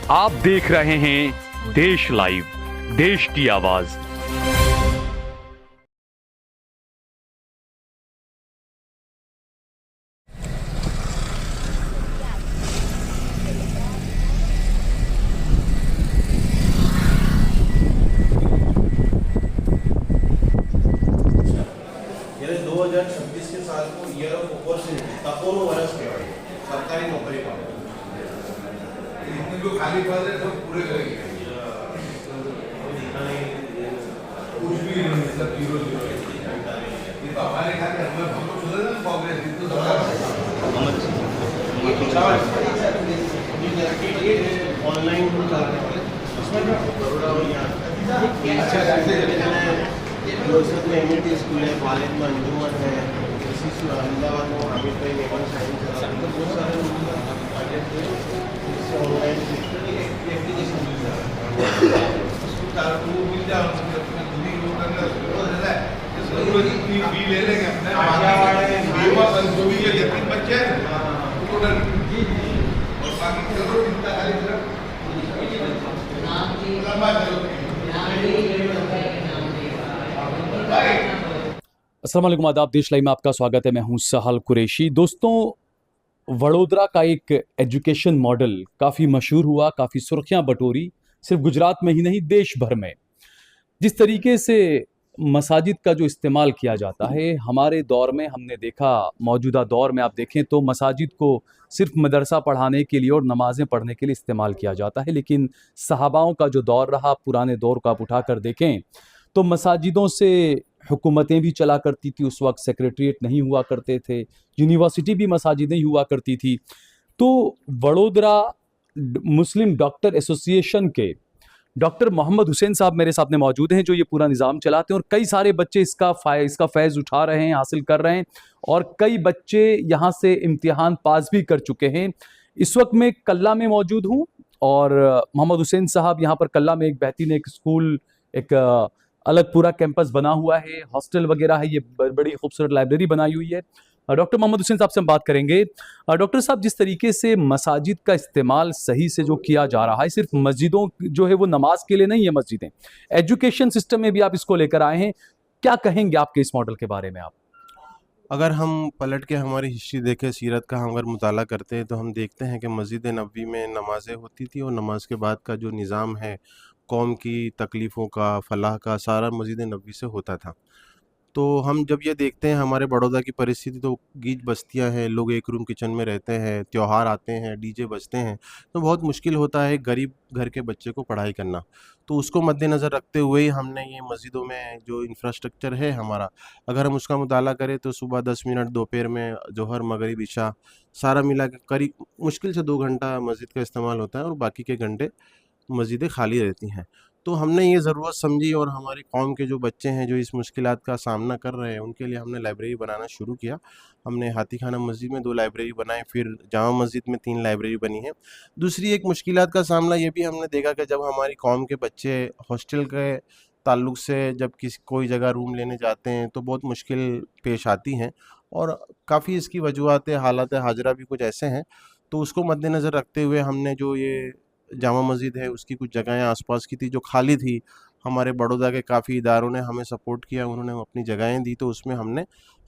आप देख रहे हैं देश लाइव, देश की आवाज। यानी 2026 के साल को ईयर ऑफ अपॉर्चुनिटी तपोरो वर्ष कहेवाय सरकारी नौकरी पावे इतने जो खाली पद है सब पूरे करेंगे कुछ भी नहीं मतलब 0-0 ये तो हमारे खाते हम तो सुधर ना कांग्रेस तो ऑनलाइन इसमें बड़ोड़ा और यहाँ अच्छा में एमएटी स्कूल है, कॉलेज में अंजुमन है, इसी अहमदाबाद में आमिर भाई नेवल साइंस है, तो बहुत सारे इससे ऑनलाइन एप्लीकेशन मिल जाए उसको कारकुन मिल जाए अपने दूरी लोग करना हो जाता है जरूरत इतनी फी ले लेंगे अपने बीमा संजोगी के यतीम बच्चे हैं उनको डर और बाकी जरूरत इतना खाली सिर्फ लंबा चलो अस्सलाम वालेकुम, आदाब। देश लाइव में आपका स्वागत है। मैं हूं सहल कुरैशी। दोस्तों, वडोदरा का एक एजुकेशन मॉडल काफ़ी मशहूर हुआ, काफ़ी सुर्खियां बटोरी, सिर्फ गुजरात में ही नहीं देश भर में। जिस तरीके से मसाजिद का जो इस्तेमाल किया जाता है, हमारे दौर में हमने देखा, मौजूदा दौर में आप देखें तो मसाजिद को सिर्फ मदरसा पढ़ाने के लिए और नमाज़ें पढ़ने के लिए इस्तेमाल किया जाता है। लेकिन सहाबाओं का जो दौर रहा, पुराने दौर को आप उठा कर देखें तो मसाजिदों से हुकूमतें भी चला करती थी। उस वक्त सेक्रेटरीट नहीं हुआ करते थे, यूनिवर्सिटी भी मसाजिदें ही हुआ करती थी। तो वडोदरा मुस्लिम डॉक्टर एसोसिएशन के डॉक्टर मोहम्मद हुसैन साहब मेरे सामने मौजूद हैं, जो ये पूरा निज़ाम चलाते हैं, और कई सारे बच्चे इसका फ़ैज़ उठा रहे हैं, हासिल कर रहे हैं, और कई बच्चे यहाँ से इम्तिहान पास भी कर चुके हैं। इस वक्त मैं कल्ला में मौजूद हूँ और मोहम्मद हुसैन साहब यहाँ पर कल्ला में एक बेहतरीन एक स्कूल, एक अलग पूरा कैंपस बना हुआ है, हॉस्टल वगैरह है, ये बड़ी खूबसूरत लाइब्रेरी बनाई हुई है। डॉक्टर मोहम्मद हुसैन साहब से हम बात करेंगे। डॉक्टर साहब, जिस तरीके से मसाजिद का इस्तेमाल सही से जो किया जा रहा है, सिर्फ मस्जिदों जो है वो नमाज के लिए नहीं है, मस्जिदें एजुकेशन सिस्टम में भी आप इसको लेकर आए हैं, क्या कहेंगे आपके इस मॉडल के बारे में आप? अगर हम पलट के हमारी हिस्ट्री देखें, सीरत का हम अगर मुताला करते हैं तो हम देखते हैं कि मस्जिद नबवी में नमाज़ें होती थी और नमाज के बाद का जो निज़ाम है कौम की तकलीफ़ों का, फलाह का, सारा मस्जिद नबवी से होता था। तो हम जब ये देखते हैं हमारे बड़ौदा की परिस्थिति, तो गीच बस्तियां हैं, लोग एक रूम किचन में रहते हैं, त्योहार आते हैं, डीजे बजते हैं, तो बहुत मुश्किल होता है गरीब घर के बच्चे को पढ़ाई करना। तो उसको मद्देनज़र रखते हुए ही हमने ये मस्जिदों में जो इंफ्रास्ट्रक्चर है हमारा, अगर हम उसका मुताला करें तो सुबह 10 मिनट, दोपहर में जोहर, मगरिब, इशा, सारा मिला के करीब मुश्किल से 2 घंटा मस्जिद का इस्तेमाल होता है और बाकी के घंटे मस्जिदें खाली रहती हैं। तो हमने ये ज़रूरत समझी और हमारी कौम के जो बच्चे हैं जो इस मुश्किलात का सामना कर रहे हैं, उनके लिए हमने लाइब्रेरी बनाना शुरू किया। हमने हाथी खाना मस्जिद में 2 लाइब्रेरी बनाई, फिर जामा मस्जिद में 3 लाइब्रेरी बनी है। दूसरी एक मुश्किलात का सामना ये भी हमने देखा कि जब हमारी कौम के बच्चे हॉस्टल के ताल्लुक़ से जब कोई जगह रूम लेने जाते हैं तो बहुत मुश्किल पेश आती हैं और काफ़ी इसकी वजूहात हालात हाजरा भी कुछ ऐसे हैं। तो उसको मद्देनज़र रखते हुए हमने जो ये जामा मस्जिद है उसकी कुछ जगहें आसपास की थी जो खाली थी, हमारे बड़ौदा के काफ़ी इदारों ने हमें सपोर्ट किया, उन्होंने अपनी जगहें दी, तो उसमें हमने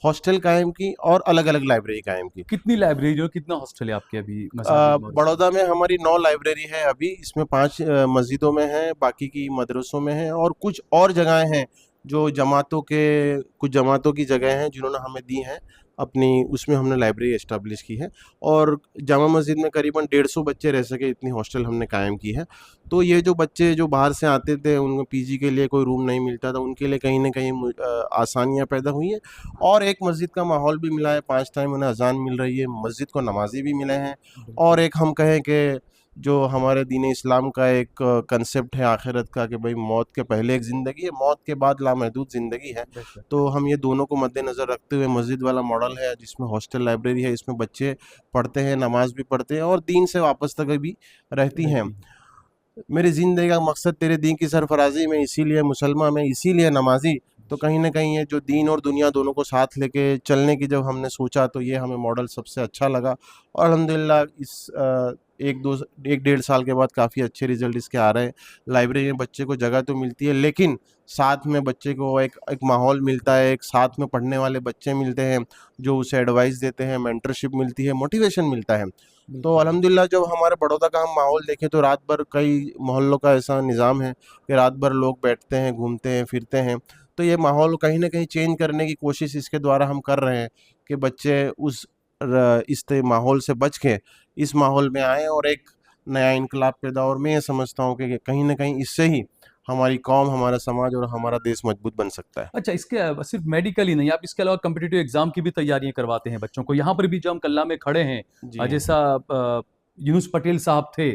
हॉस्टल कायम की और अलग-अलग लाइब्रेरी कायम की। कितनी लाइब्रेरी और कितना हॉस्टल है आपके अभी मसाजिद में? बड़ौदा में हमारी 9 लाइब्रेरी है अभी, इसमें 5 मस्जिदों में है, बाकी की मदरसों में है और कुछ और जगहें हैं जो कुछ जमातों की जगह हैं जिन्होंने हमें दी हैं अपनी, उसमें हमने लाइब्रेरी एस्टेब्लिश की है। और जामा मस्जिद में करीबन 150 बच्चे रह सके इतनी हॉस्टल हमने कायम की है। तो ये जो बच्चे जो बाहर से आते थे, उनको पीजी के लिए कोई रूम नहीं मिलता था, उनके लिए कहीं न कहीं आसानियाँ पैदा हुई हैं और एक मस्जिद का माहौल भी मिला है, 5 टाइम उन्हें अज़ान मिल रही है, मस्जिद को नमाज़ी भी मिले हैं और एक हम कहें कि जो हमारे दीन इस्लाम का एक कंसेप्ट है आखिरत का कि भाई मौत के पहले एक ज़िंदगी है, मौत के बाद लामहदूद ज़िंदगी है। तो हम ये दोनों को मद्देनज़र रखते हुए मस्जिद वाला मॉडल है जिसमें हॉस्टल लाइब्रेरी है, इसमें बच्चे पढ़ते हैं, नमाज भी पढ़ते हैं और दीन से वापस तक भी रहती हैं। मेरी ज़िंदगी का मकसद तेरे दीन की सरफराजी में, इसीलिए मुसलमान, मैं इसीलिए नमाजी, तो कहीं ना कहीं ये जो दीन और दुनिया दोनों को साथ लेके चलने की जब हमने सोचा तो ये हमें मॉडल सबसे अच्छा लगा। और अल्हम्दुलिल्लाह इस एक डेढ़ साल के बाद काफ़ी अच्छे रिजल्ट इसके आ रहे हैं। लाइब्रेरी में बच्चे को जगह तो मिलती है, लेकिन साथ में बच्चे को एक माहौल मिलता है, एक साथ में पढ़ने वाले बच्चे मिलते हैं जो उसे एडवाइस देते हैं, मेंटरशिप मिलती है, मोटिवेशन मिलता है। तो अल्हम्दुलिल्लाह जब हमारे बड़ौदा का हम माहौल देखें तो रात भर कई मोहल्लों का ऐसा निज़ाम है कि रात भर लोग बैठते हैं, घूमते हैं, फिरते हैं। तो ये माहौल कहीं ना कहीं चेंज करने की कोशिश इसके द्वारा हम कर रहे हैं कि बच्चे इस माहौल से बच के इस माहौल में आए और एक नया इनकलाब पैदा। और मैं ये समझता हूँ कि कहीं ना कहीं इससे ही हमारी कौम, हमारा समाज और हमारा देश मजबूत बन सकता है। अच्छा, इसके सिर्फ मेडिकल ही नहीं, आप इसके अलावा कॉम्पिटिटिव एग्जाम की भी तैयारियां करवाते हैं बच्चों को। यहाँ पर भी जो हम कल्ला में खड़े हैं, जी जैसा यूनुस पटेल साहब थे,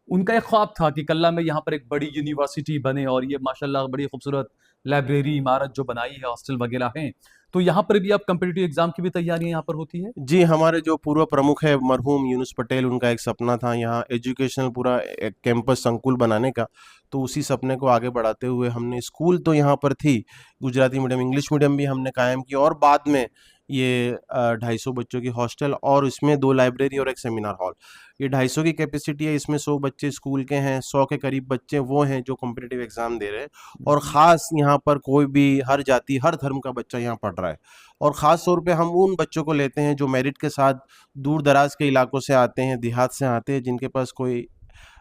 उनका एक ख्वाब था कि कल्ला में यहाँ पर एक बड़ी यूनिवर्सिटी बने, और ये माशाल्लाह बड़ी खूबसूरत लाइब्रेरी इमारत जो बनाई है, हॉस्टल वगैरह हैं। तो यहाँ पर भी आप कॉम्पिटिटिव एग्जाम की भी तैयारियां यहाँ पर होती है? जी, हमारे जो पूर्व प्रमुख है मरहूम यूनुस पटेल, उनका एक सपना था यहाँ एजुकेशनल पूरा एक कैंपस संकुल बनाने का। तो उसी सपने को आगे बढ़ाते हुए हमने स्कूल तो यहाँ पर थी, गुजराती मीडियम, इंग्लिश मीडियम भी हमने कायम की, और बाद में ये 250 बच्चों की हॉस्टल और इसमें 2 लाइब्रेरी और एक सेमिनार हॉल। ये 250 की कैपेसिटी है, इसमें 100 बच्चे स्कूल के हैं, 100 के करीब बच्चे वो हैं जो कॉम्पिटिटिव एग्ज़ाम दे रहे हैं। और ख़ास यहाँ पर कोई भी हर जाति, हर धर्म का बच्चा यहाँ पढ़ रहा है। और ख़ास तौर पे हम उन बच्चों को लेते हैं जो मेरिट के साथ दूर दराज के इलाकों से आते हैं, देहात से आते हैं, जिनके पास कोई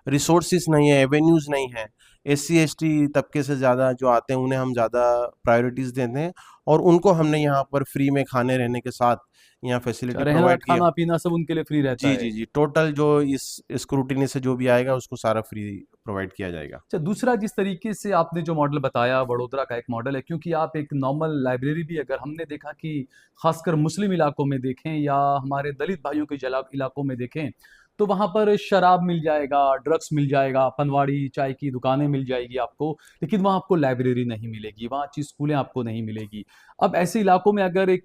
रिसोर्सेज नहीं है, एवेन्यूज़ नहीं है। SC ST तबके से ज़्यादा जो आते हैं उन्हें हम ज़्यादा प्रायोरिटीज़ देते हैं, और उनको हमने यहाँ पर फ्री में खाने रहने के साथ यहाँ फैसिलिटी रहना, प्रोवाइड किया। खाना पीना सब उनके लिए फ्री रहता जी है। जी जी, टोटल जो इस स्क्रूटिनी से जो भी आएगा उसको सारा फ्री प्रोवाइड किया जाएगा। अच्छा, दूसरा जिस तरीके से आपने जो मॉडल बताया, वडोदरा का एक मॉडल है, क्योंकि आप एक नॉर्मल लाइब्रेरी भी, अगर हमने देखा कि खासकर मुस्लिम इलाकों में देखें या हमारे दलित भाइयों के इलाकों में देखें, तो वहाँ पर शराब मिल जाएगा, ड्रग्स मिल जाएगा, पनवाड़ी चाय की दुकानें मिल जाएगी आपको, लेकिन वहाँ आपको लाइब्रेरी नहीं मिलेगी, वहाँ अच्छी स्कूलें आपको नहीं मिलेगी। अब ऐसे इलाकों में अगर एक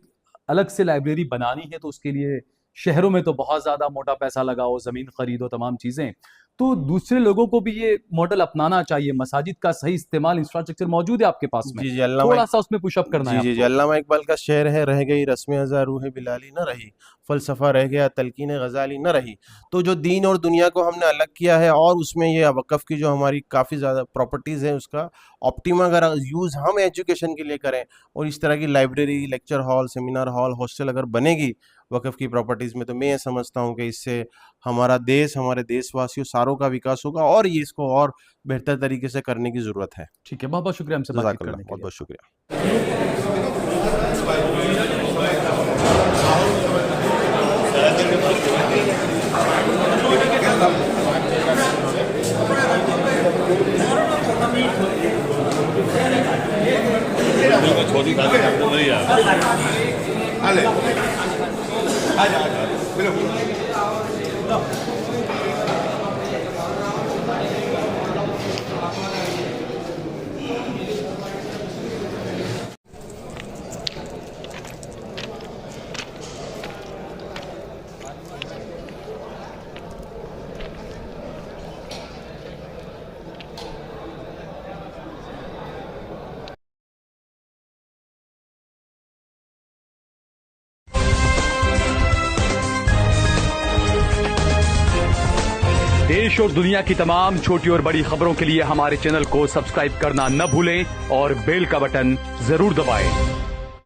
अलग से लाइब्रेरी बनानी है तो उसके लिए शहरों में तो बहुत ज़्यादा मोटा पैसा लगाओ, ज़मीन खरीदो, तमाम चीज़ें। तो दूसरे लोगों को भी ये मॉडल अपनाना चाहिए। मसाजिद का सही इस्तेमाल, इंफ्रास्ट्रक्चर मौजूद है आपके पास में, जी जी, थोड़ा सा उसमें पुशअप करना है जी जी, आपको। अल्लामा इकबाल का शेर है, रह गई रस्म अज़ा रूह बिलाली न रही, फ़लसफ़ा रह गया तलकीन गज़ाली न रही। तो जो दीन और दुनिया को हमने अलग किया है, और उसमें ये वक़फ़ की जो हमारी काफ़ी ज़्यादा प्रॉपर्टीज़ हैं, उसका ऑप्टिमा अगर यूज़ हम एजुकेशन के लिए करें, और इस तरह की library, lecture hall, seminar hall, hostel अगर बनेगी वक़फ़ की प्रॉपर्टीज़ में, तो मैं ये समझता हूँ कि इससे हमारा देश, हमारे देशवासियों सारों का विकास होगा, और ये इसको और बेहतर तरीके से करने की ज़रूरत है। ठीक है, बहुत बहुत शुक्रिया हमसे बातचीत जज़ाकल्लाह, करने के बहुत लिए। बहुत शुक्रिया। Ale. Allá, pero देश और दुनिया की तमाम छोटी और बड़ी खबरों के लिए हमारे चैनल को सब्सक्राइब करना न भूलें और बेल का बटन जरूर दबाएं।